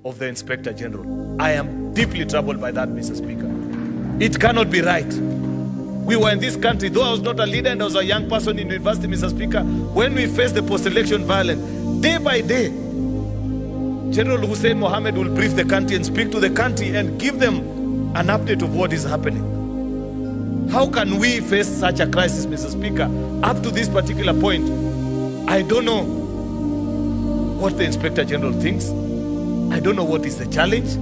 of the Inspector General. I am deeply troubled by that, Mr. Speaker. It cannot be right. We were in this country, though I was not a leader and I was a young person in university, Mr. Speaker, when we faced the post-election violence, day by day, General Hussein Mohammed will brief the country and speak to the country and give them an update of what is happening. How can we face such a crisis, Mr. Speaker? Up to this particular point, I don't know what the Inspector General thinks. I don't know what is the challenge.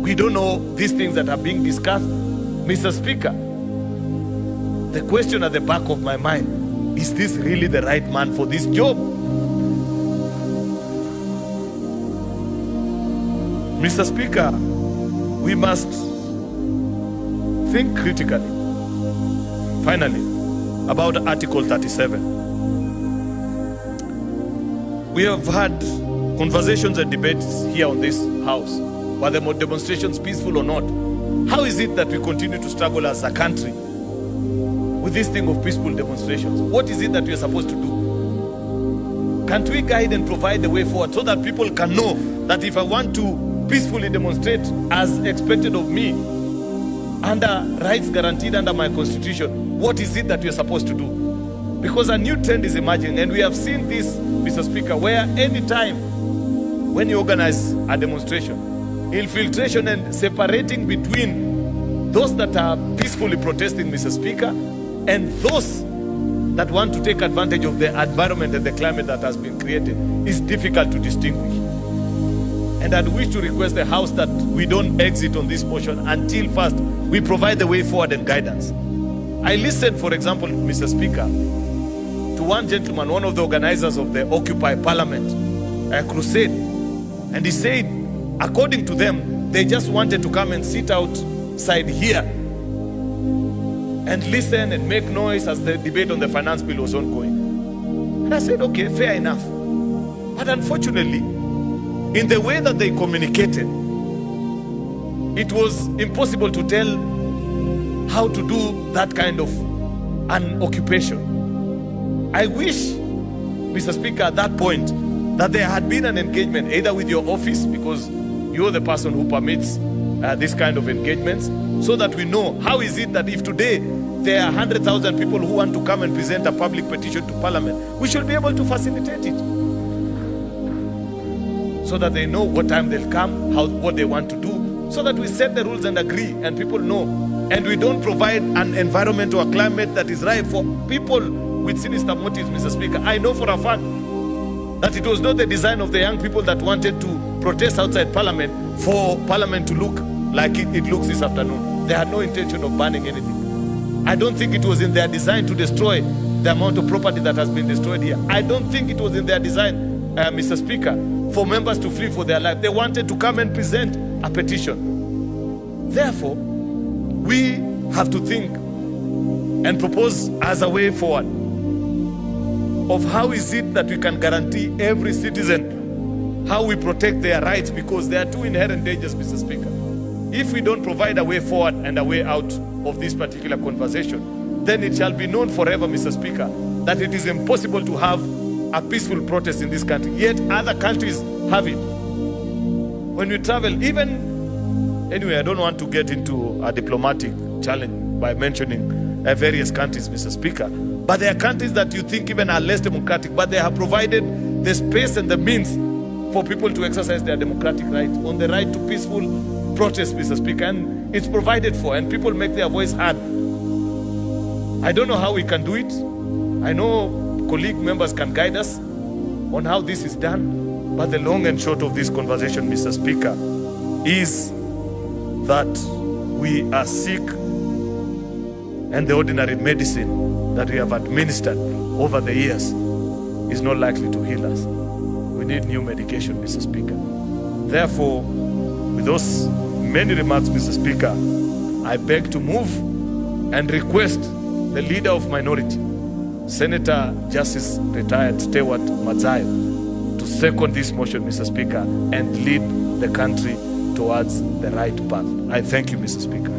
We don't know these things that are being discussed. Mr. Speaker, the question at the back of my mind, is this really the right man for this job? Mr. Speaker, we must think critically, finally, about Article 37. We have had conversations and debates here on this house, whether the demonstrations peaceful or not. How is it that we continue to struggle as a country with this thing of peaceful demonstrations? What is it that we are supposed to do? Can't we guide and provide the way forward so that people can know that if I want to peacefully demonstrate as expected of me, under rights guaranteed under my constitution, what is it that we are supposed to do? Because a new trend is emerging, and we have seen this, Mr. Speaker, where any time when you organize a demonstration, infiltration and separating between those that are peacefully protesting, Mr. Speaker, and those that want to take advantage of the environment and the climate that has been created is difficult to distinguish. And I'd wish to request the House that we don't exit on this motion until first we provide the way forward and guidance. I listened, for example, Mr. Speaker, to one gentleman, one of the organizers of the Occupy Parliament crusade, and he said, according to them, they just wanted to come and sit outside here and listen and make noise as the debate on the finance bill was ongoing. And I said, okay, fair enough. But unfortunately, in the way that they communicated, it was impossible to tell how to do that kind of an occupation. I wish, Mr. Speaker, at that point, that there had been an engagement either with your office, because you're the person who permits this kind of engagements, so that we know how is it that if today there are 100,000 people who want to come and present a public petition to Parliament, we should be able to facilitate it, so that they know what time they'll come, what they want to do, so that we set the rules and agree and people know. And we don't provide an environment or a climate that is right for people with sinister motives, Mr. Speaker. I know for a fact that it was not the design of the young people that wanted to protest outside Parliament for Parliament to look like it looks this afternoon. They had no intention of banning anything. I don't think it was in their design to destroy the amount of property that has been destroyed here. I don't think it was in their design, Mr. Speaker, for members to flee for their life. They wanted to come and present a petition. Therefore, we have to think and propose as a way forward of how is it that we can guarantee every citizen how we protect their rights, because there are two inherent dangers, Mr. Speaker. If we don't provide a way forward and a way out of this particular conversation, then it shall be known forever, Mr. Speaker, that it is impossible to have a peaceful protest in this country. Yet other countries have it. When we travel, even, anyway, I don't want to get into a diplomatic challenge by mentioning various countries, Mr. Speaker, but there are countries that you think even are less democratic, but they have provided the space and the means for people to exercise their democratic right on the right to peaceful protest, Mr. Speaker, and it's provided for, and people make their voice heard. I don't know how we can do it. I know colleague members can guide us on how this is done, but the long and short of this conversation, Mr. Speaker, is that we are sick, and the ordinary medicine that we have administered over the years is not likely to heal us. We need new medication, Mr. Speaker. Therefore, with those many remarks, Mr. Speaker, I beg to move and request the leader of minority, Senator Justice Retired Stewart Mazayo, to second this motion, Mr. Speaker, and lead the country towards the right path. I thank you, Mr. Speaker.